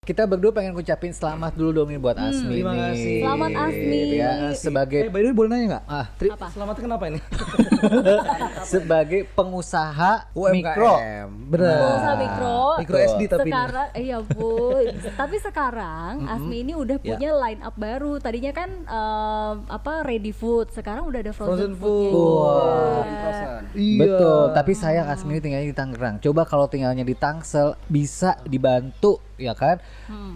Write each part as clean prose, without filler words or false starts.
Kita berdua pengen ngucapin selamat dulu dong nih buat Asmi. Terima kasih. Selamat Asmi. Ya, sebagai by the way boleh nanya nggak? Apa? Selamatnya kenapa ini? sebagai pengusaha UMKM. mikro. Benar. Pengusaha mikro. Mikro SD tapi ini. Sekarang, iya Bu. Tapi sekarang Asmi ini udah punya line up baru. Tadinya kan ready food. Sekarang udah ada frozen food. Wah. Iya. Betul, tapi sayang Asmi ini tinggalnya di Tangerang. Coba kalau tinggalnya di Tangsel bisa dibantu ya kan?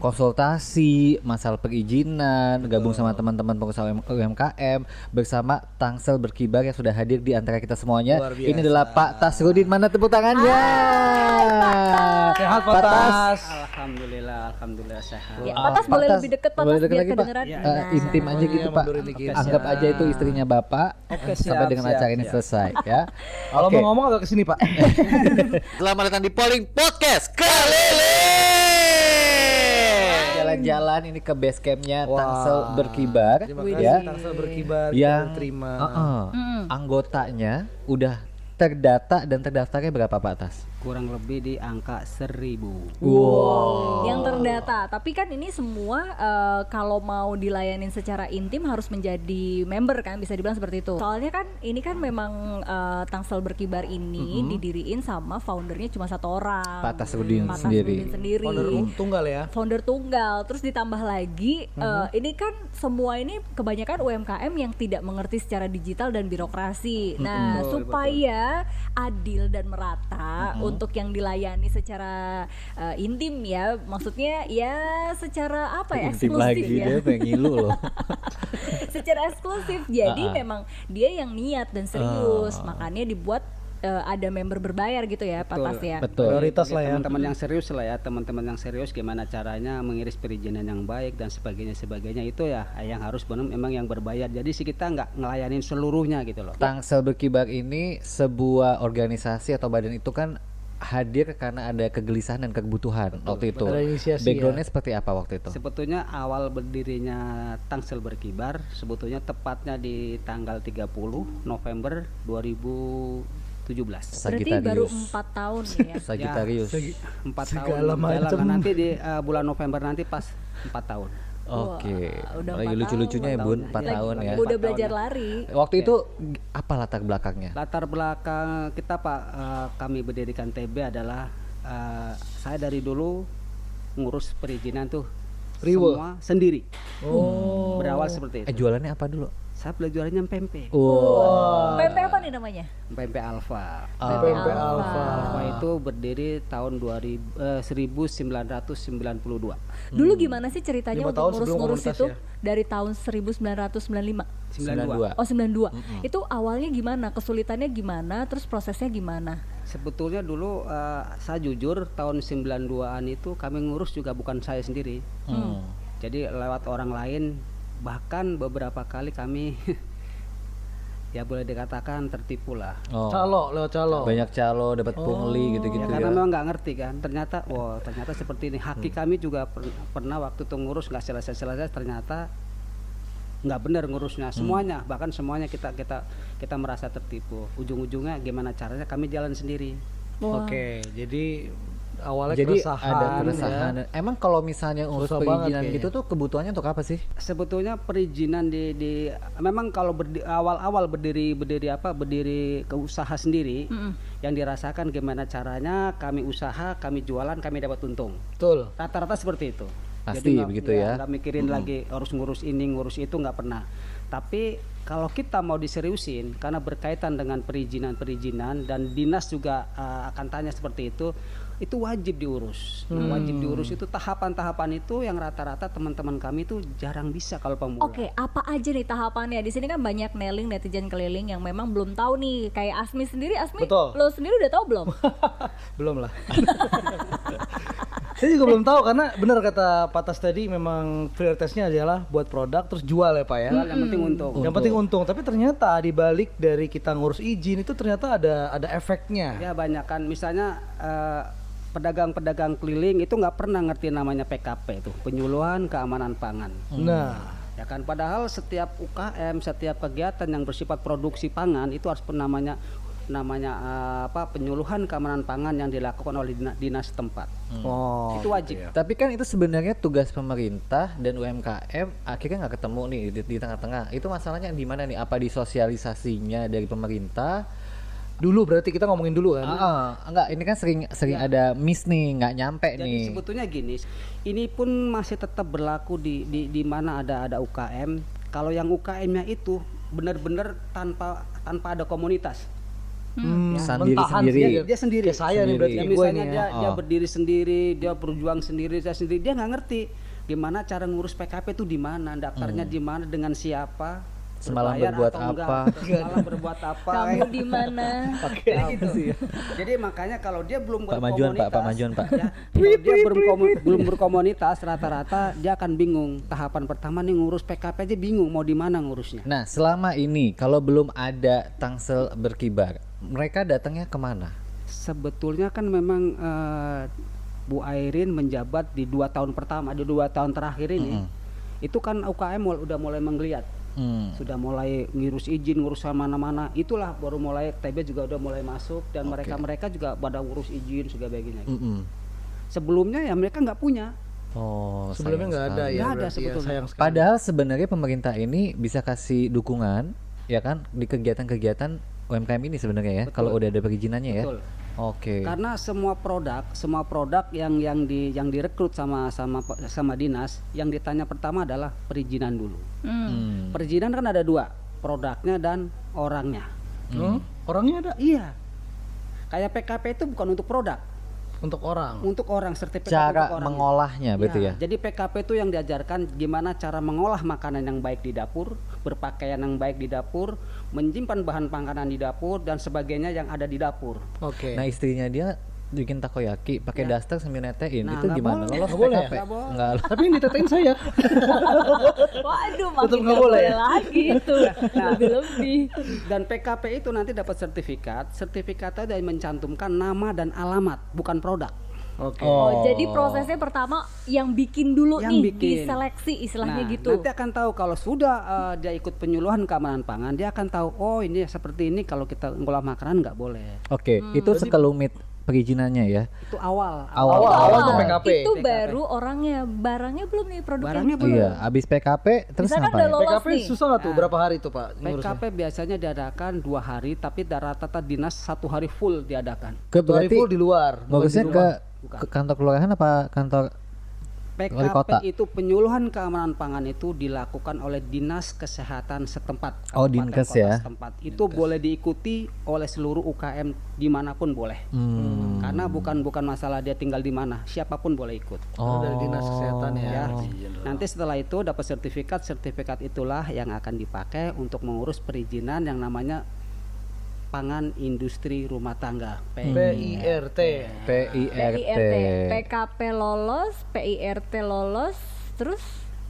Konsultasi, masalah perizinan, gabung sama teman-teman pengusaha UMKM bersama Tangsel Berkibar yang sudah hadir di antara kita semuanya. Luar biasa. Ini adalah Pak Tasrudin. Mana tepuk tangannya? Sehat Pak Tas. Alhamdulillah sehat. Ya, Pak Tas boleh lebih deket Pak Tas biar lagi, Pak. kedengeran. Intim aja gitu Iya, Pak. mundurin dikit. Anggap aja itu istrinya Bapak sampai dengan acara ini selesai ya. Kalau Oke. mau ngomong agak kesini Pak. Selamat datang di Polling Podcast Keliling. Jalan-jalan ini ke base campnya Wah. Tangsel Berkibar Terima ya. kasih Tangsel Berkibar Yang terima. Anggotanya udah terdata dan terdaftarnya berapa Pak Tas? Kurang lebih di angka 1000. Wow. Yang terdata. Tapi kan ini semua kalau mau dilayanin secara intim harus menjadi member kan, bisa dibilang seperti itu. Soalnya kan ini kan memang Tangsel Berkibar ini didiriin sama foundernya cuma satu orang. Pak Tasrudin Pak sendiri. Tasrudin sendiri. Founder tunggal ya. Founder tunggal, terus ditambah lagi ini kan semua ini kebanyakan UMKM yang tidak mengerti secara digital dan birokrasi. Nah, supaya adil dan merata untuk yang dilayani secara intim ya, maksudnya ya secara apa ya, Intim eksklusif lagi ya. dia pengen ngilu loh. Secara eksklusif. Jadi memang dia yang niat dan serius, makanya dibuat ada member berbayar gitu ya, Pak Tas ya. Betul. Prioritas lah ya. Teman-teman yang serius lah ya, teman-teman yang serius gimana caranya mengiris perizinan yang baik dan sebagainya itu ya yang harus benar memang yang berbayar. Jadi sih kita nggak ngelayanin seluruhnya gitu loh. Tangsel Berkibar ini sebuah organisasi atau badan itu kan hadir karena ada kegelisahan dan kebutuhan waktu itu. Ada inisiasi Backgroundnya seperti apa waktu itu? Sebetulnya awal berdirinya Tangsel Berkibar sebetulnya tepatnya di tanggal 30 November 2017. Berarti baru 4 tahun ya. Sagittarius. 4 tahun Segala macam. jalan. Nanti di bulan November nanti pas 4 tahun. Oke. Wah, udah Lagi 4 lucu-lucunya ya tahun. Bun, 4 Lagi- tahun ya. Udah belajar lari. Waktu itu apa latar belakangnya? Latar belakang kita Pak, kami berdirikan TB adalah saya dari dulu ngurus perizinan tuh Riwe. semua sendiri. Oh. Berawal seperti itu. Jualannya apa dulu? Saya belajarnya pempek. PMP apa nih namanya? Pempek Alfa. PMP Alfa. Alfa itu berdiri tahun 1992. Dulu gimana sih ceritanya 5 untuk tahun sebelum ngurus-ngurus komunitas itu ya? dari tahun 1995? 92. Oh 92. Itu awalnya gimana? Kesulitannya gimana? Terus prosesnya gimana? Sebetulnya dulu saya jujur tahun 92-an itu kami ngurus juga bukan saya sendiri. Jadi lewat orang lain, bahkan beberapa kali kami ya boleh dikatakan tertipu lah. Oh. Lewat calo. Banyak calo, dapat pungli gitu-gitu Ya, karena memang nggak ngerti kan. Ternyata seperti ini. Haki kami juga pernah waktu itu ngurus nggak selesai ternyata nggak benar ngurusnya semuanya, bahkan semuanya kita merasa tertipu. Ujung-ujungnya gimana caranya kami jalan sendiri. Oke, jadi awalnya Jadi keresahan, ada keresahan. ya. Emang kalau misalnya urus Susah banget perizinan kayaknya. gitu tuh kebutuhannya untuk apa sih? Sebetulnya perizinan di memang kalau awal-awal berdiri ke usaha sendiri, yang dirasakan gimana caranya kami usaha, kami jualan, kami dapat untung. Betul. Rata-rata seperti itu. Pasti nggak- begitu ya. nggak mikirin lagi harus ngurus ini ngurus itu, nggak pernah. Tapi kalau kita mau diseriusin karena berkaitan dengan perizinan dan dinas juga akan tanya seperti itu wajib diurus. Nah, wajib diurus itu tahapan-tahapan itu yang rata-rata teman-teman kami itu jarang bisa kalau pemula. Oke, apa aja nih tahapannya? Di sini kan banyak netizen keliling yang memang belum tahu nih. Kayak Asmi sendiri, Betul. lo sendiri udah tahu belum? Belum lah. Saya juga belum tahu karena benar kata Pak Tas tadi memang prioritasnya adalah buat produk terus jual ya Pak ya. Yang penting untung. Yang penting untung, tapi ternyata di balik dari kita ngurus izin itu ternyata ada efeknya. Ya banyak kan, misalnya pedagang-pedagang keliling itu nggak pernah ngerti namanya PKP itu, penyuluhan keamanan pangan. Nah, Ya kan, padahal setiap UKM, setiap kegiatan yang bersifat produksi pangan itu harus namanya namanya penyuluhan keamanan pangan yang dilakukan oleh dinas setempat. Oh. Itu wajib. Tapi kan itu sebenarnya tugas pemerintah dan UMKM akhirnya nggak ketemu nih di tengah-tengah. Itu masalahnya di mana nih? Apa di sosialisasinya dari pemerintah? Dulu berarti kita ngomongin dulu kan. Enggak, ini kan sering ada miss nih, nggak nyampe Jadi nih. sebetulnya gini, ini pun masih tetap berlaku di mana ada UKM. Kalau yang UKM-nya itu benar-benar tanpa ada komunitas. Sendiri Mentahan sendiri. Dia sendiri. Kayak saya nih Sendiri. berarti Ya, gue misalnya nih ya. dia berdiri sendiri, dia berjuang sendiri, dia nggak ngerti gimana cara ngurus PKP itu di mana, daftarnya di mana, dengan siapa, Semalam berbayar berbuat atau enggak, apa. semalam berbuat apa. Kamu di mana? Jadi gitu. Jadi makanya kalau dia belum Pak Majuan, berkomunitas, Pak Majuan, Pak. ya, kalau dia belum berkomunitas, rata-rata dia akan bingung. Tahapan pertama nih ngurus PKP aja bingung mau di mana ngurusnya. Nah, selama ini kalau belum ada Tangsel berkibar, mereka datangnya kemana? Sebetulnya kan memang Bu Airin menjabat di 2 tahun pertama, di 2 tahun terakhir ini, itu kan UKM udah mulai menggeliat. Sudah mulai ngurus izin, ngurus mana-mana, itulah baru mulai TB juga udah mulai masuk dan mereka juga pada ngurus izin sebagainya. Sebelumnya ya mereka nggak punya. Oh, Sebelumnya sayang nggak ada sekali. ya. Nggak ada berarti sebetulnya. sayang sekali. Padahal sebenarnya pemerintah ini bisa kasih dukungan, ya kan, di kegiatan-kegiatan UMKM ini sebenarnya ya, kalau udah ada perizinannya ya. Betul. Oke. Karena semua produk yang direkrut sama dinas, yang ditanya pertama adalah perizinan dulu. Perizinan kan ada 2, produknya dan orangnya. Orangnya ada Iya. Kayak PKP itu bukan untuk produk, untuk orang. untuk orang, sertifikat Cara untuk orangnya. mengolahnya betul ya. Jadi PKP itu yang diajarkan gimana cara mengolah makanan yang baik di dapur, berpakaian yang baik di dapur, menyimpan bahan panganan di dapur dan sebagainya yang ada di dapur. Oke. Nah, istrinya dia bikin takoyaki pakai daster sambil netein. Nah, itu nggak gimana? boleh. Lolos Nggak boleh ya? PKP? Nggak boleh. Nggak. Tapi yang ditetain saya. Waduh, Tetep makin nggak nggak boleh boleh ya? lagi itu. Lebih-lebih. Dan PKP itu nanti dapat sertifikatnya dan mencantumkan nama dan alamat, bukan produk. Oke. Oh, jadi prosesnya pertama yang bikin dulu Yang nih, bikin. diseleksi istilahnya Nah, gitu. nanti akan tahu kalau sudah dia ikut penyuluhan keamanan pangan, dia akan tahu oh ini seperti ini, kalau kita ngolah makanan nggak boleh. Oke, itu sekelumit perizinannya ya. Itu awal. Awal tuh PKP. Itu PKP. baru orangnya, barangnya belum nih produknya. Barangnya belum. Iya, habis PKP terus Misalkan ngapain? udah lolos PKP nih. susah nggak tuh? Berapa hari tuh Pak? ngurusnya? PKP biasanya diadakan 2 hari, tapi rata-rata dinas 1 hari full diadakan. Ke Satu hari berarti full di luar. bukan ngurusnya di ke, rumah. ke kantor kelurahan apa kantor Wali kota? PKP itu penyuluhan keamanan pangan itu dilakukan oleh dinas kesehatan setempat. Oh, kabupaten Dinkes kota ya. Setempat. Itu boleh diikuti oleh seluruh UKM dimanapun boleh. Karena bukan masalah dia tinggal di mana, siapapun boleh ikut. Oh. Dari dinas kesehatan ya. Ya. Nanti setelah itu dapat sertifikat itulah yang akan dipakai untuk mengurus perizinan yang namanya pangan industri rumah tangga PIRT. PIRT. PKP lolos, PIRT lolos, terus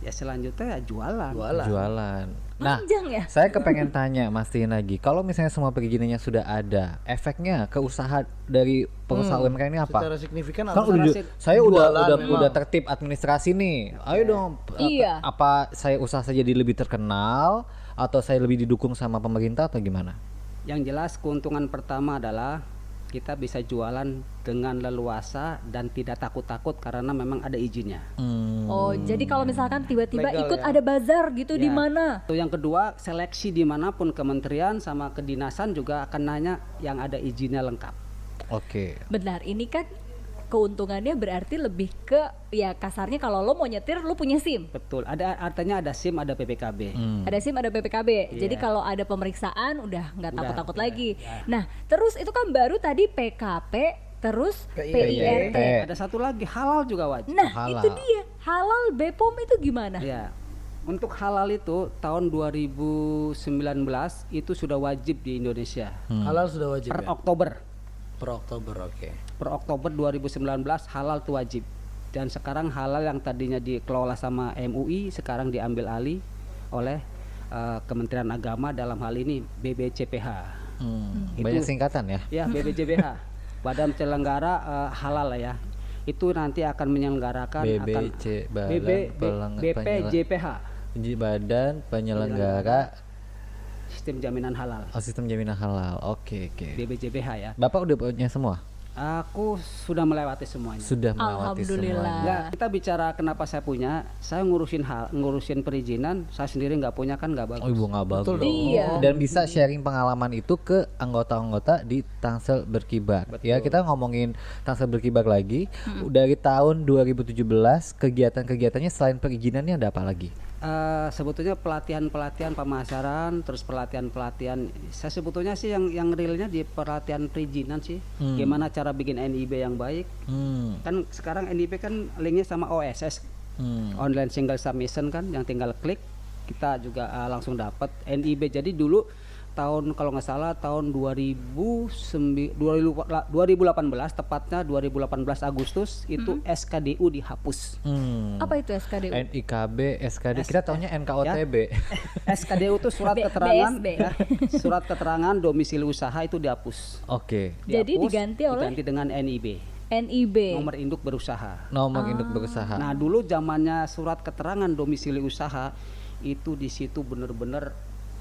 Ya selanjutnya ya jualan. Jualan. Nah, panjang ya. saya kepengen tanya Mas Tien lagi, kalau misalnya semua perizinannya sudah ada, efeknya ke usaha dari pengusaha UMKM ini apa? Secara signifikan Kan harus saya jualan udah memang. tertib administrasi nih. Ayo dong. Iya. Apa saya usaha saya jadi lebih terkenal atau saya lebih didukung sama pemerintah atau gimana? Yang jelas keuntungan pertama adalah kita bisa jualan dengan leluasa dan tidak takut-takut karena memang ada izinnya. Oh, jadi kalau misalkan tiba-tiba Legal ikut ya. ada bazar gitu di Ya. mana? Itu yang kedua, seleksi dimanapun kementerian sama kedinasan juga akan nanya yang ada izinnya lengkap. Oke. Benar, ini kan keuntungannya berarti lebih ke ya kasarnya kalau lo mau nyetir lo punya SIM. Betul. Artinya ada SIM, ada PPKB. Ada SIM, ada PPKB. Iya. Jadi kalau ada pemeriksaan udah nggak Udah, takut-takut udah, lagi. ya. Nah, terus itu kan baru tadi PKP, terus PIRT. Ada satu lagi, halal juga wajib. Nah, Halal. itu dia. Halal BPOM itu gimana? Ya. Untuk halal itu tahun 2019 itu sudah wajib di Indonesia. halal sudah wajib Per ya. Oktober. Per Oktober, oke. Per Oktober 2019 halal itu wajib. Dan sekarang halal yang tadinya dikelola sama MUI sekarang diambil alih oleh Kementerian Agama, dalam hal ini BBCPH. Banyak singkatan ya. Ya, BBCPH. Badan Penyelenggara Halal ya. Itu nanti akan menyelenggarakan BBC, BPJPH. Badan Penyelenggara sistem jaminan halal. Oh, sistem jaminan halal. Oke. BPJBH ya. Bapak udah punya semua? Aku sudah melewati semuanya. Sudah melewati Alhamdulillah. semuanya. Ya, kita bicara kenapa saya punya, saya ngurusin perizinan, saya sendiri nggak punya kan nggak bagus. Oh, ibu nggak bagus. Betul dong. Iya. Dan bisa sharing pengalaman itu ke anggota-anggota di Tangsel Berkibar. Ya, kita ngomongin Tangsel Berkibar lagi. Dari tahun 2017 kegiatan-kegiatannya selain perizinannya ada apa lagi? Sebetulnya pelatihan pemasaran, terus pelatihan. Saya sebetulnya sih yang realnya di pelatihan perizinan sih. Gimana cara bikin NIB yang baik? Kan sekarang NIB kan linknya sama OSS, online single submission kan, yang tinggal klik kita juga langsung dapat NIB. Jadi dulu tahun kalau nggak salah tahun 2018 tepatnya 2018 Agustus itu SKDU dihapus. Apa itu SKDU? NIKB, SKD, kita taunya NKOTB. SKDU itu surat keterangan BSB. ya, surat keterangan domisili usaha itu dihapus. Oke. Jadi Dihapus, diganti oleh dengan NIB, NIB. nomor induk berusaha. Nomor induk berusaha. Nah dulu zamannya surat keterangan domisili usaha itu di situ bener-bener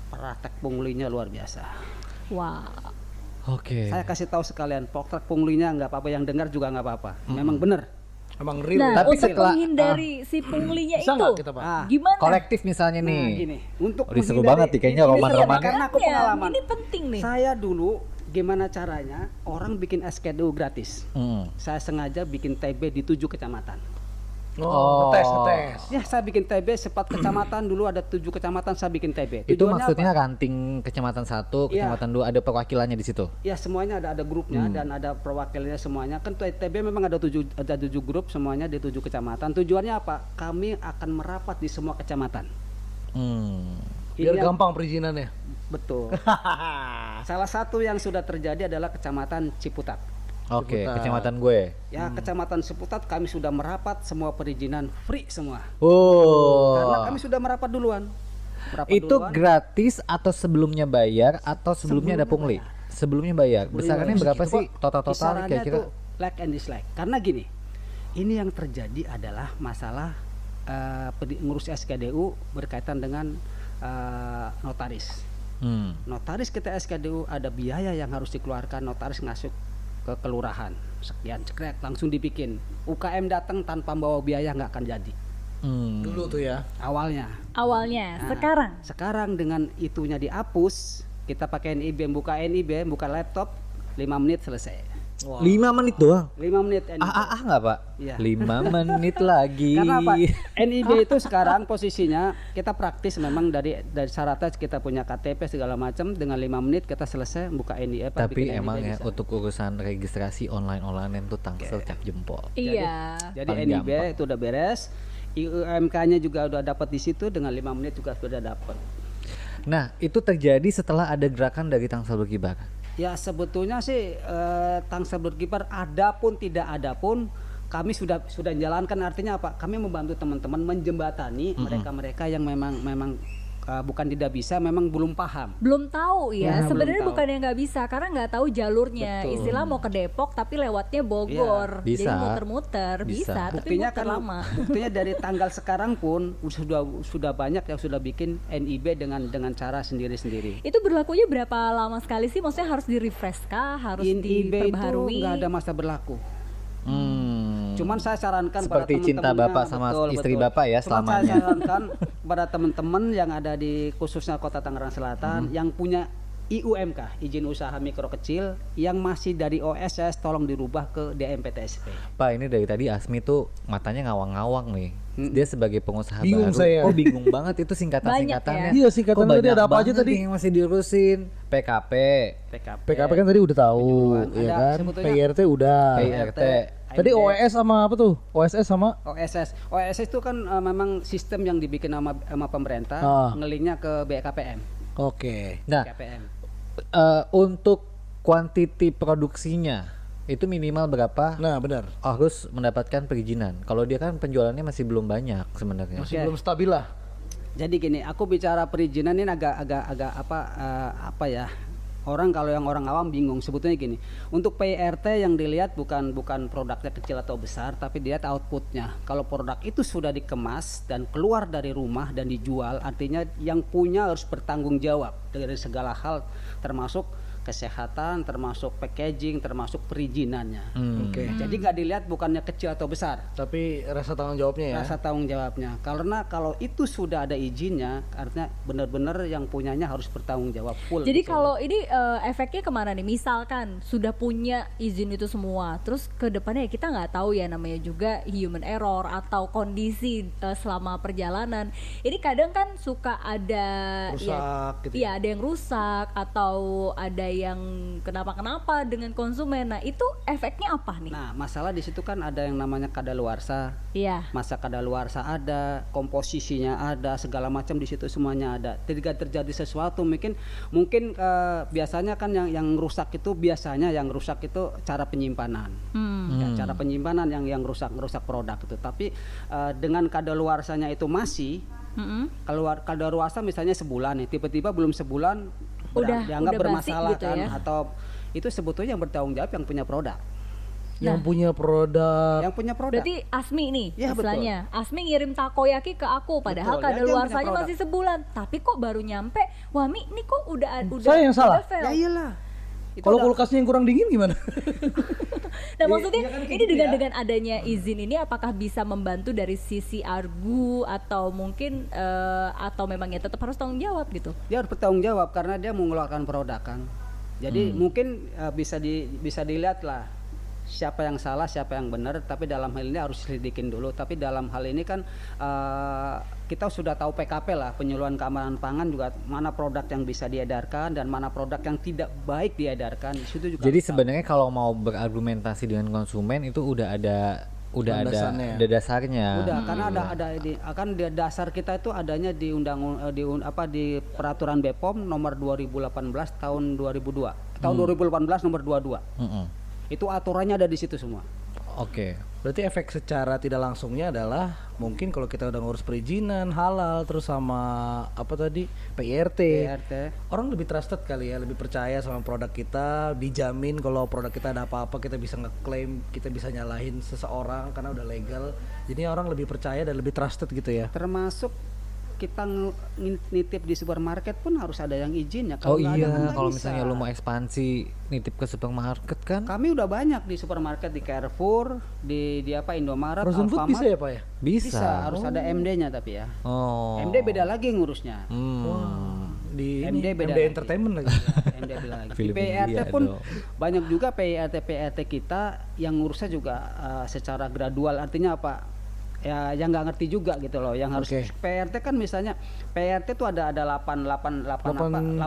praktek punglinya luar biasa. Wah. Oke. Saya kasih tahu sekalian, praktek punglinya nggak apa-apa, yang dengar juga nggak apa-apa. Memang bener. Emang real Nah, ya. Tapi untuk setelah- menghindari si punglinya Bisa itu, nggak kita, Pak? Ah, gimana? Kolektif misalnya nah, nih. gini, untuk Oh, seru menghindari- banget nih kayaknya ini roman-roman. iya, karena aku Makanya, pengalaman. ini penting nih. Saya dulu gimana caranya orang bikin SKDU gratis. Saya sengaja bikin TB di 7 kecamatan. Oh. Ngetes. Ya, saya bikin TB 4 kecamatan, dulu ada 7 kecamatan saya bikin TB. Itu Tujuannya maksudnya apa? ranting kecamatan 1, Iya. kecamatan 2 ada perwakilannya di situ. Ya semuanya ada grupnya dan ada perwakilannya semuanya. Kan TB memang ada 7 grup semuanya di 7 kecamatan. Tujuannya apa? Kami akan merapat di semua kecamatan. Biar Ini yang- gampang perizinannya. Betul. Salah satu yang sudah terjadi adalah kecamatan Ciputat. Oke, Ciputat. kecamatan gue. Ya, kecamatan Ciputat kami sudah merapat semua perizinan free semua. Karena Oh. kami sudah merapat duluan. Itu gratis atau sebelumnya bayar atau sebelumnya ada pungli? Sebelumnya bayar. Besarannya berapa sih total-total Kisarannya kira-kira? tuh like and dislike. Karena gini, ini yang terjadi adalah masalah ngurus SKDU berkaitan dengan notaris. Notaris kita SKDU ada biaya yang harus dikeluarkan, notaris ngasuk ke kelurahan sekian cekrek langsung dibikin. UKM datang tanpa bawa biaya nggak akan jadi Dulu tuh ya. awalnya. Awalnya, Nah, sekarang sekarang dengan itunya dihapus, kita pakai NIB, buka laptop 5 menit selesai. 5 menit doang. 5 menit NIB. Nggak Pak? Iya. 5 menit lagi. Karena apa? NIB itu sekarang posisinya kita praktis memang dari syaratnya kita punya KTP segala macam, dengan 5 menit kita selesai buka NIB. Tapi bikin emang NIB ya bisa. untuk urusan registrasi online itu Tangsel cap jempol. iya. Jadi paling NIB gampang. itu udah beres, IUMK-nya juga udah dapat di situ, dengan 5 menit juga sudah dapat. Nah, itu terjadi setelah ada gerakan dari Tangsel Berkibar. Ya sebetulnya sih Tangsel Berkibar ada pun tidak ada pun kami sudah menjalankan, artinya apa? Kami membantu teman-teman menjembatani mereka-mereka yang memang bukan tidak bisa, memang belum paham. Belum tahu ya, Ya, sebenarnya belum tahu. bukan yang nggak bisa karena nggak tahu jalurnya. Betul. Istilah mau ke Depok tapi lewatnya Bogor, Iya, bisa. jadi muter-muter Bisa. bisa, tapi Buktinya muter kan, lama. buktinya dari tanggal sekarang pun sudah banyak yang sudah bikin NIB dengan cara sendiri-sendiri. Itu berlakunya berapa lama sekali sih? Maksudnya harus di-refresh kah? Harus NIB itu diperbaharui? nggak ada masa berlaku. Hmm. Cuman saya sarankan Seperti pada cinta teman-temannya, Bapak sama istri Bapak ya Cuman selamanya. saya sarankan pada teman-teman yang ada di khususnya Kota Tangerang Selatan yang punya IUMK, izin usaha mikro kecil, yang masih dari OSS tolong dirubah ke DMPTSP. Pak, ini dari tadi Asmi tuh matanya ngawang-ngawang nih. Dia sebagai pengusaha Bingung baru. saya. Oh, bingung banget itu singkatan-singkatannya. Iya, singkatan Kok tadi banyak ada apa aja banget tadi? nih yang masih diurusin? PKP, PKP. PKP kan tadi udah tahu, Penyuluhan. ya Ada kan? sebetulnya PIRT udah. PIRT. Tadi OES sama apa tuh? OSS sama OSS itu kan memang sistem yang dibikin sama pemerintah, ngelinknya ke BKPM. Oke. Nah, BKPM. untuk kuantiti produksinya itu minimal berapa Nah, benar. harus mendapatkan perizinan? Kalau dia kan penjualannya masih belum banyak sebenarnya. Masih Oke. belum stabil lah. Jadi gini, aku bicara perizinan ini agak apa ya? Kalau yang orang awam bingung sebetulnya gini. Untuk PIRT yang dilihat bukan produknya kecil atau besar, tapi dilihat outputnya. Kalau produk itu sudah dikemas dan keluar dari rumah dan dijual, artinya yang punya harus bertanggung jawab dari segala hal, termasuk kesehatan, termasuk packaging, termasuk perizinannya. Oke. Jadi nggak dilihat bukannya kecil atau besar, Tapi rasa tanggung jawabnya ya. rasa tanggung jawabnya. Karena kalau itu sudah ada izinnya, artinya benar-benar yang punyanya harus bertanggung jawab full. Jadi gitu. kalau ini efeknya kemana nih? Misalkan sudah punya izin itu semua, terus ke depannya ya kita nggak tahu ya, namanya juga human error atau kondisi selama perjalanan. Ini kadang kan suka ada Rusak gitu. Iya, ada yang rusak atau ada yang kenapa-kenapa dengan konsumen. Nah, itu efeknya apa nih? Nah, masalah di situ kan ada yang namanya kadaluarsa. Iya. Masa kadaluarsa ada, komposisinya ada, segala macam di situ semuanya ada. Ketika terjadi sesuatu mungkin biasanya kan yang rusak itu cara penyimpanan. Ya, cara penyimpanan yang rusak produk itu. Tapi dengan kadaluarsanya itu masih kadaluarsa misalnya sebulan nih, tiba-tiba belum sebulan dianggap udah basi bermasalah gitu kan, ya? atau itu sebetulnya yang bertanggung jawab yang punya produk. Yang punya produk. Yang punya produk. Berarti Asmi nih Ya, istilahnya. Asmi ngirim takoyaki ke aku padahal Betul, ya, dia kadaluarsanya punya masih sebulan. Tapi kok baru nyampe, wah Mi, ini kok udah Saya yang salah? udah fail. Ya iyalah. Itu Kalau udah- kulkasnya yang kurang dingin gimana? Nah, maksudnya iya kan kayak ini gitu ya. dengan adanya izin ini apakah bisa membantu dari sisi argu atau mungkin atau memang ya tetap harus tanggung jawab gitu? dia harus bertanggung jawab karena dia mengeluarkan produk kan. Jadi mungkin bisa dilihat lah siapa yang salah, siapa yang benar, tapi dalam hal ini harus selidikin dulu. Tapi dalam hal ini kan kita sudah tahu PKP lah, penyuluhan keamanan pangan juga, mana produk yang bisa diedarkan dan mana produk yang tidak baik diedarkan. Di situ juga Jadi harus tahu. sebenarnya kalau mau berargumentasi dengan konsumen itu udah ada Landasannya. dasarnya. Udah, karena ada akan di dasar kita itu adanya di di peraturan BPOM nomor 2018 tahun 2002. Tahun 2018 nomor 22. Mm-mm. Itu aturannya ada di situ semua. Oke. Berarti efek secara tidak langsungnya adalah mungkin kalau kita udah ngurus perizinan halal terus sama apa tadi PIRT, PIRT. orang lebih trusted kali ya, lebih percaya sama produk kita, dijamin kalau produk kita ada apa-apa kita bisa ngeklaim, kita bisa nyalahin seseorang karena udah legal. Jadi orang lebih percaya dan lebih trusted gitu ya. Termasuk kita nitip di supermarket pun harus ada yang izin ya. Oh nggak ada kan iya, nggak kalau bisa. misalnya lu mau ekspansi nitip ke supermarket kan? Kami udah banyak di supermarket, di Carrefour, di Indomaret, Frozen food Alfamart. bisa ya Pak ya? Bisa, harus ada MD-nya tapi ya. Oh. MD beda lagi ngurusnya. Di MD ini, beda MD lagi. Entertainment lagi. MD beda lagi. Di Film PIRT India pun dong. banyak juga PIRT kita yang ngurusnya juga secara gradual. Artinya apa? Ya yang nggak ngerti juga gitu loh. Yang harus Oke. PIRT kan misalnya PIRT itu ada 8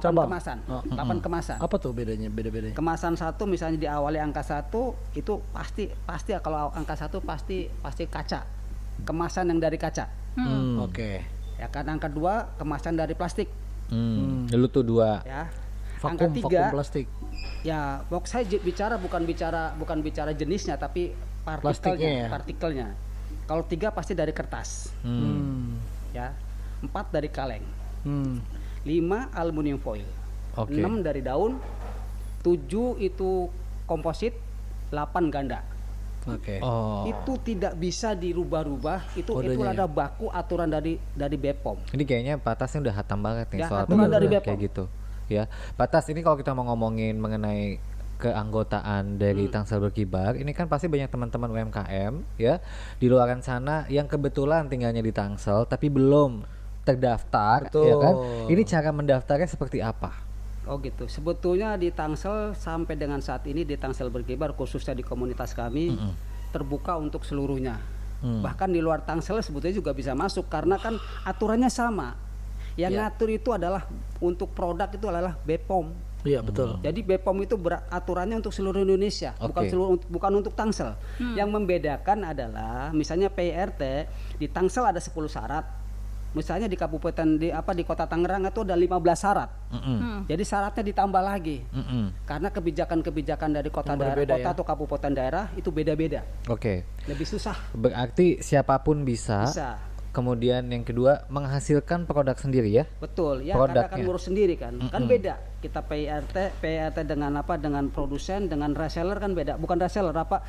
cabang. kemasan. Oh. 8 kemasan. Apa tuh beda-bedanya? Kemasan satu misalnya diawali angka 1 itu pasti ya, kalau angka 1 pasti kaca. Kemasan yang dari kaca. Oke. Ya kan, angka 2 kemasan dari plastik Dulu tuh 2. ya. Vakum Angka 3 plastik. ya, saya bukan bicara jenisnya tapi Plastiknya ya? partikelnya. Kalau 3 pasti dari kertas, ya. 4 dari kaleng, 5 aluminium foil, Oke. 6 dari daun, 7 itu komposit, 8 ganda. Oke. Oh. Itu tidak bisa dirubah-rubah. Itu Kodenya ada baku aturan dari BPOM. Ini kayaknya Patasnya udah hatam banget nih Ya, soal aturan dari penjualan BPOM. kayak gitu. Ya, Patas ini kalau kita mau ngomongin mengenai keanggotaan dari Tangsel Berkibar, ini kan pasti banyak teman-teman UMKM ya di luaran sana yang kebetulan tinggalnya di Tangsel tapi belum terdaftar, Betul. ya kan? Ini cara mendaftarnya seperti apa? Oh gitu. Sebetulnya di Tangsel sampai dengan saat ini di Tangsel Berkibar khususnya di komunitas kami terbuka untuk seluruhnya. Bahkan di luar Tangsel sebetulnya juga bisa masuk karena kan aturannya sama. Yang ngatur itu adalah untuk produk itu adalah BPOM. Iya betul. Jadi BPOM itu aturannya untuk seluruh Indonesia, Oke. bukan untuk Tangsel. Yang membedakan adalah misalnya PIRT di Tangsel ada 10 syarat. Misalnya di kabupaten di Kota Tangerang itu ada 15 syarat. Jadi syaratnya ditambah lagi. Karena kebijakan-kebijakan dari kota Yang daerah, berbeda kota ya. atau kabupaten daerah itu beda-beda. Oke. Lebih susah. Berarti siapapun bisa, Bisa. kemudian yang kedua menghasilkan produk sendiri ya. Betul ya, karena Produknya. kan ngurus sendiri kan. Kan beda. Kita PRT dengan apa, dengan produsen, dengan reseller kan beda. Bukan reseller apa,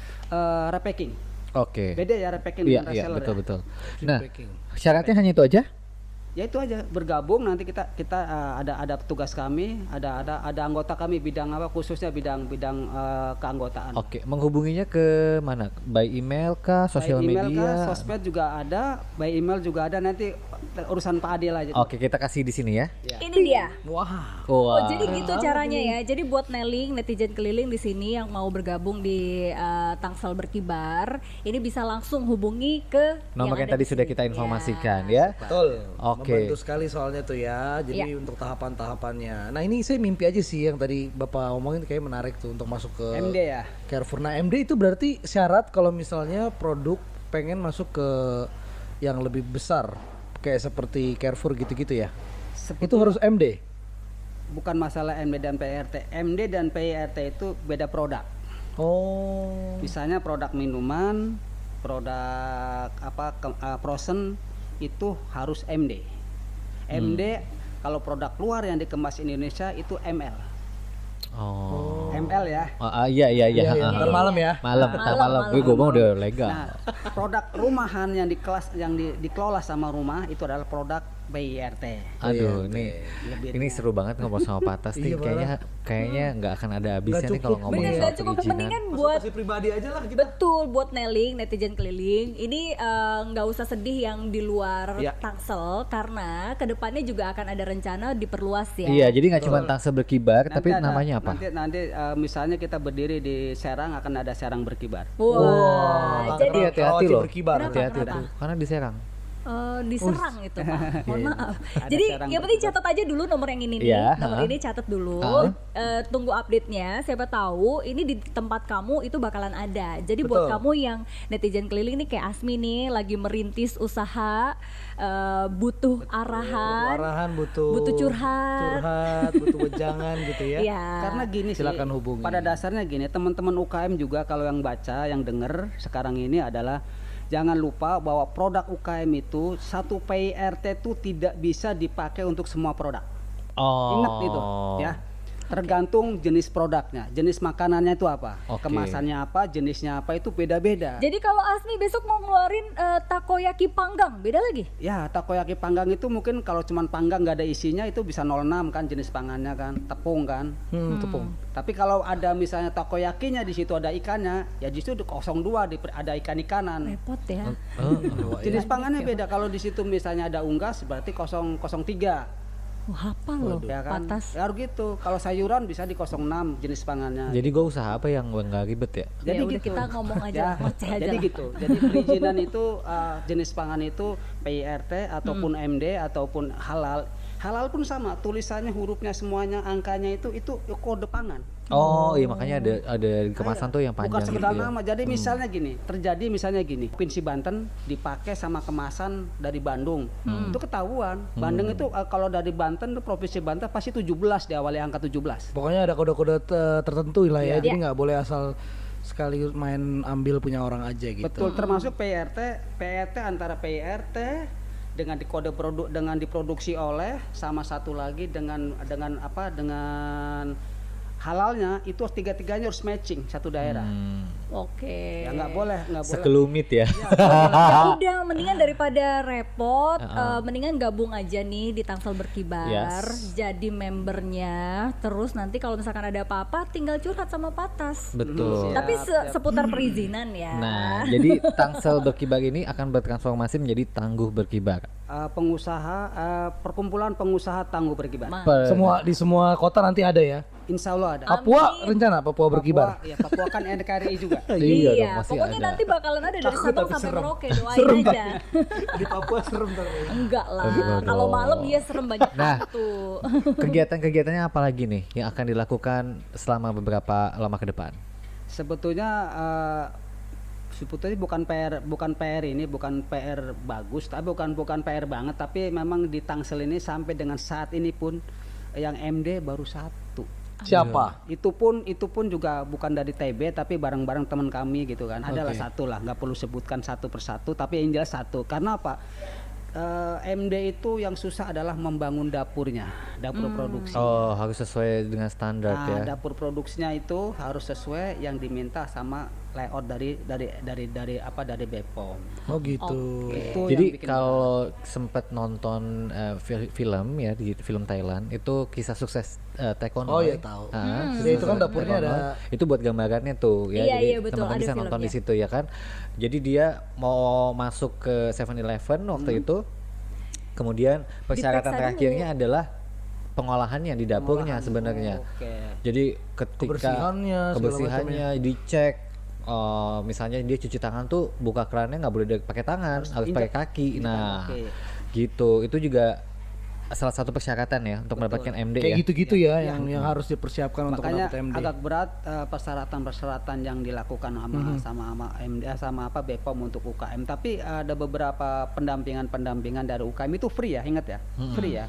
repacking. Oke. Beda ya repacking Iya, dengan iya, reseller. betul Ya. betul. Nah, Packing. syaratnya hanya itu aja? Ya itu aja, bergabung nanti kita ada petugas kami, ada anggota kami bidang apa, khususnya bidang keanggotaan. Oke, menghubunginya ke mana? By email kah, sosial By email media? kah, sosmed juga ada, by email juga ada, nanti urusan Pak Adil aja. Oke, kita kasih di sini ya. Ya. Ini dia. Wah. Oh, jadi gitu caranya ya. Jadi buat Neling, netizen keliling di sini yang mau bergabung di Tangsel Berkibar, ini bisa langsung hubungi ke Nomor yang ada tadi di sudah sini. kita Ya. informasikan ya. Betul. Oke. Membantu sekali soalnya tuh ya. Jadi untuk tahapan-tahapannya. Nah, ini saya mimpi aja sih yang tadi Bapak omongin kayak menarik tuh untuk masuk ke MD ya. Carrefour. Nah, MD itu berarti syarat kalau misalnya produk pengen masuk ke yang lebih besar kayak seperti Carrefour gitu-gitu ya. Itu harus MD. Bukan masalah MD dan PRT. MD dan PRT itu beda produk. Oh. Misalnya produk minuman, produk apa frozen itu harus MD. MD kalau produk luar yang dikemas Indonesia itu ML. Oh. ML ya. Iya iya iya. Iya, iya. Ntar malam ya. Malam, ntar malam. Gue ngomong udah legal. Nah, produk rumahan yang dikelola sama rumah itu adalah produk PIRT. Aduh, ini seru banget ngobrol sama Pak Tas nih. Iya, Kayaknya nggak akan ada habisnya nih kalau cukup. ngomongin Bener, soal gak cukup, perizinan. mendingan buat Konsultasi pribadi aja lah kita. betul buat Neling, netizen keliling. Ini nggak usah sedih yang di luar Ya. Tangsel karena kedepannya juga akan ada rencana diperluas ya. Iya, jadi nggak cuma Tangsel Berkibar, tapi Nanti ada- namanya apa? Nanti misalnya kita berdiri di Serang akan ada Serang Berkibar. Wah, Tapi jadi hati-hati Karaoke loh. berkibar. Hati-hati tuh, karena diserang. diserang itu Pak. Mohon maaf. Ada Jadi Serang yang penting catat aja dulu nomor yang ini nih. Iya, Nomor ha. ini catat dulu. Ha. Tunggu update-nya. Siapa tahu ini di tempat kamu itu bakalan ada. Jadi buat Betul. kamu yang netizen keliling nih kayak Asmi nih lagi merintis usaha, butuh arahan, butuh curhat, butuh wejangan gitu ya. Iya. Karena gini sih, Silakan hubungi. pada dasarnya gini, teman-teman UKM juga kalau yang baca, yang denger sekarang ini adalah jangan lupa bahwa produk UKM itu satu PIRT itu tidak bisa dipakai untuk semua produk. Oh. Ingat itu, ya. Tergantung jenis produknya, jenis makanannya itu apa, Oke. kemasannya apa, jenisnya apa itu beda-beda. Jadi kalau Asmi besok mau ngeluarin takoyaki panggang, beda lagi? Ya, takoyaki panggang itu mungkin kalau cuman panggang nggak ada isinya itu bisa 06 kan jenis pangannya kan, tepung kan. Tepung. Tapi kalau ada misalnya takoyakinya di situ ada ikannya, ya justru di 02 ada ikan-ikanan. Repot ya. Jenis pangannya beda. Kalau di situ misalnya ada unggas berarti 003. Wah, apa loh, Ya kan? patas. Ya harus gitu. Kalau sayuran bisa di 06 jenis pangannya. Jadi gue usaha apa yang nggak ribet ya? Ya udah kita ngomong aja, ngoceh aja jadi lah. gitu. Jadi perizinan itu jenis pangan itu PIRT ataupun MD ataupun halal. Halal pun sama, tulisannya, hurufnya semuanya, angkanya itu kode pangan. Oh iya, makanya ada di kemasan tuh yang Bukan panjang gitu sekedar ya. nama. Jadi misalnya gini, misalnya gini, Provinsi Banten dipakai sama kemasan dari Bandung. Itu ketahuan. Bandung itu kalau dari Banten tuh Provinsi Banten pasti 17 diawali angka 17. Pokoknya ada kode-kode tertentu lah ya. Iya. Jadi nggak boleh asal sekali main ambil punya orang aja gitu. Betul, termasuk PRT antara PRT dengan di kode produk dengan diproduksi oleh sama satu lagi dengan halalnya itu tiga-tiganya harus matching satu daerah. Oke. Ya nggak boleh. Sekelumit ya. Ya udah, mendingan daripada repot, mendingan gabung aja nih di Tangsel Berkibar, Yes. jadi membernya. Terus nanti kalau misalkan ada apa-apa, tinggal curhat sama Patas. Betul. Tapi seputar perizinan ya. Nah, jadi Tangsel Berkibar ini akan bertransformasi menjadi Tangguh Berkibar. Perkumpulan pengusaha Tangguh Berkibar. Di semua kota nanti ada ya. Insya Allah ada. Papua rencana Papua berkibar. Papua kan NKRI juga. Iya dong, masih pokoknya ada. nanti bakalan ada dari Takut Sabang tapi sampai serem. Merauke, doain aja. Di Papua serem tuh. Enggak lah, Aduh. kalau malam iya serem banyak Nah. tuh. Kegiatan-kegiatannya apa lagi nih yang akan dilakukan selama beberapa lama ke depan? Sebetulnya bukan PR bagus, tapi bukan PR banget, tapi memang di Tangsel ini sampai dengan saat ini pun yang MD baru satu. Siapa? Itu pun juga bukan dari TB tapi bareng-bareng teman kami gitu kan. Adalah satu lah, nggak perlu sebutkan satu persatu, tapi yang jelas satu. Karena apa? MD itu yang susah adalah membangun dapurnya, dapur produksi. Oh, harus sesuai dengan standar ya. Dapur produksinya itu harus sesuai yang diminta sama layout dari BPOM. Oh gitu. Itu yang Jadi bikin kalau sempat nonton film ya di film Thailand itu kisah sukses Taekwondo. Oh iya, tahu. Kisah Itu kan sukses dapurnya Taekwondo. Itu buat gambarannya tuh ya. Iya, Jadi iya, betul. teman-teman Ada bisa nonton di filmnya. situ ya kan. Jadi dia mau masuk ke 7-Eleven waktu itu. Kemudian persyaratan Diperiksa terakhirnya adalah pengolahannya di dapurnya sebenarnya. Oke. Jadi ketika Kebersihannya, segala kebersihannya dicek, misalnya dia cuci tangan tuh buka kerannya nggak boleh pakai tangan, harus pakai kaki. Nah, kaki. gitu. Itu juga salah satu persyaratan ya untuk mendapatkan MD Kayak ya. gitu-gitu ya, yang harus dipersiapkan untuk Makanya mendapat MD. agak berat persyaratan-persyaratan yang dilakukan sama MD sama BPOM untuk UKM. Tapi ada beberapa pendampingan dari UKM itu free ya, ingat ya, free ya.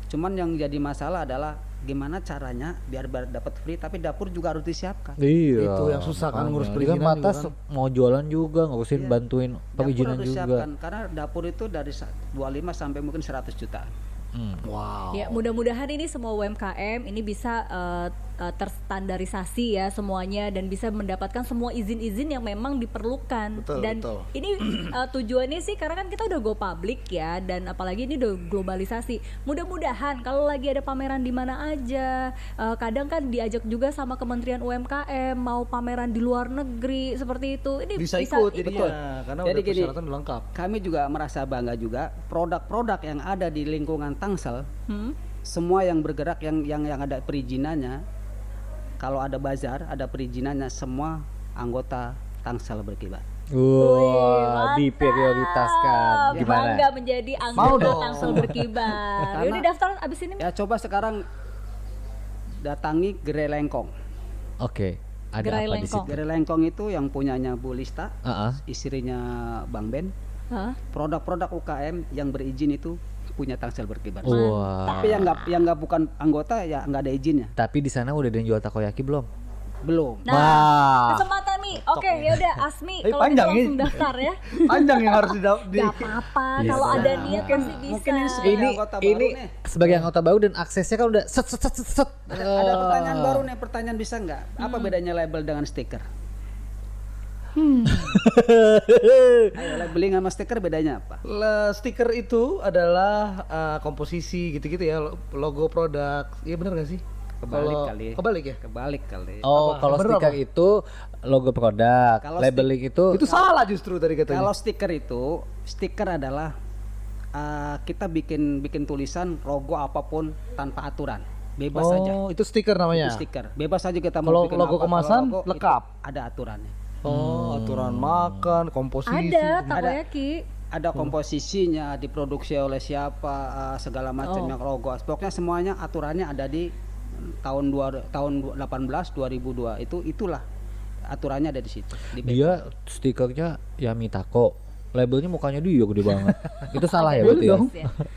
Cuman yang jadi masalah adalah gimana caranya biar dapat free tapi dapur juga harus disiapkan. Iya. Itu yang susah kan, ngurus Dia kan perizinan Matas juga mau jualan juga, ngurusin bantuin Dapur perizinan harus juga. disiapkan karena dapur itu dari 25 sampai mungkin 100 juta. Wow. Ya, mudah-mudahan ini semua UMKM ini bisa terstandarisasi ya semuanya dan bisa mendapatkan semua izin-izin yang memang diperlukan. Betul, Dan betul. ini tujuannya sih karena kan kita udah go public ya, dan apalagi ini udah globalisasi. Mudah-mudahan kalau lagi ada pameran di mana aja, kadang kan diajak juga sama Kementerian UMKM mau pameran di luar negeri seperti itu. Ini Bisa ikut ikut. jadinya karena Jadi udah gini, persyaratan udah lengkap. Kami juga merasa bangga juga produk-produk yang ada di lingkungan Tangsel, semua yang bergerak yang ada perizinannya. Kalau ada bazar, ada perizinannya, semua anggota Tangsel berkibar. Wah, diprioritaskan. Gimana? Bangga menjadi Mau anggota dong. Tangsel berkibar. Karena- Yaudah daftar abis ini. Ya coba sekarang datangi Gerai Lengkong. Oke, ada Gerai apa di Lengkong. situ? Gerai Lengkong itu yang punyanya Bu Lista, istrinya Bang Ben. Hah? Produk-produk UKM yang berizin itu punya Tangsel berkibar. Wah. Tapi yang nggak bukan anggota ya nggak ada izinnya. Tapi di sana udah ada yang jual takoyaki belum? Belum. Nah, Wah. kesempatan nih. Oke, ya udah Asmi Tapi kalau gitu panjang langsung ini. daftar ya. Panjang yang harus di Gak apa-apa, Bisa. kalau ada niat pasti bisa. mungkin ini sebagai Ini anggota baru ini nih. sebagai anggota baru dan aksesnya kan udah set set set set. set. Ada pertanyaan baru nih, pertanyaan bisa nggak? Apa bedanya label dengan stiker? Ayo, labeling sama stiker bedanya apa? Stiker itu adalah komposisi gitu-gitu ya, logo produk. Iya benar gak sih? Kebalik Kalau- kali. Kebalik ya? Kebalik kali. Oh, Apa? kalau Bener stiker apa? itu logo produk, Kalau labeling itu Itu salah justru tadi katanya. Kalau stiker adalah kita bikin tulisan logo apapun tanpa aturan, bebas saja. Oh, itu stiker namanya. Itu stiker, bebas saja kita mau Kalau bikin logo apa. kemasan, Kalau logo, lengkap. itu ada aturannya. Oh, aturan makan, komposisi. Ada takoyaki. Ada komposisinya, diproduksi oleh siapa, segala macam Oh. yang logo. Pokoknya semuanya aturannya ada di tahun 18 2002 itulah aturannya ada di situ. Di dia stikernya Yami Tako. Labelnya mukanya dia gede banget. Itu salah ya Boleh berarti ya? dong.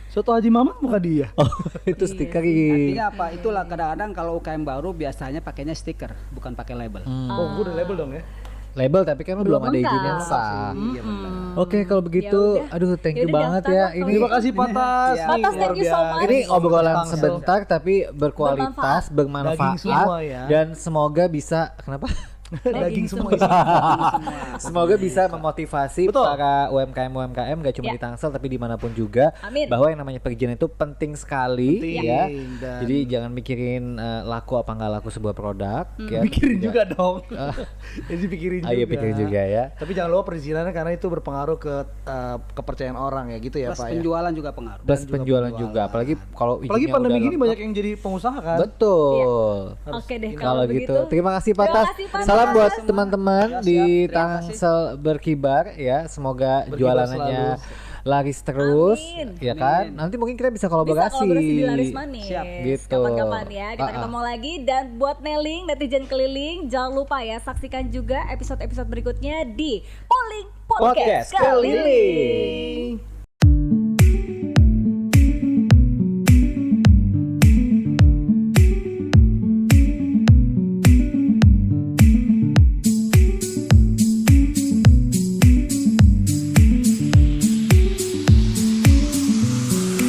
Soto Haji Mamat muka dia. Oh, itu stiker. Artinya apa? Itulah kadang-kadang kalau UKM baru biasanya pakainya stiker, bukan pakai label. Oh, gue udah label dong ya. Label tapi kan belum ada lengkap. izin yang sah. Iya benar. Oke, kalau begitu, Ya udah. aduh thank you Yaudah, banget daftar ya. lah Ini Terima kasih Patas. Iya. Patas, thank you so much. ini obrolan Tangsel. sebentar tapi berkualitas, bermanfaat, Daging semua ya. dan semoga bisa kenapa? Daging semua. Semoga bisa memotivasi Betul. para UMKM gak cuma Ya. di Tangsel tapi dimanapun juga, Amin. bahwa yang namanya perizinan itu penting sekali. Penting, Ya. dan- Jadi jangan mikirin laku apa nggak laku sebuah produk. Ya. Pikirin juga dong. Jadi pikirin juga. Ayo pikirin juga ya. Tapi jangan lupa perizinannya karena itu berpengaruh ke kepercayaan orang ya gitu ya Plus Pak ya. penjualan juga pengaruh. Plus penjualan juga, apalagi kalau Apalagi izinnya pandemi udah gini lengkap. banyak yang jadi pengusaha kan. Betul. Oke deh Kalau gitu, terima kasih Pak Terima Tas. kasih, Pak Salam Tas. buat teman-teman Ya, di siap. Terima Tangsel berkibar ya. Semoga Berkibar jualannya laris terus, Amin. ya kan? Nanti mungkin kita bisa Bisa kolaborasi. kolaborasi di Laris Manis. Siap. Gitu. Kapan-kapan ya kita Ah, ah. ketemu lagi. Dan buat Neling, netizen keliling, jangan lupa ya saksikan juga episode-episode berikutnya di Polling Podcast Podcast Keliling. Keliling.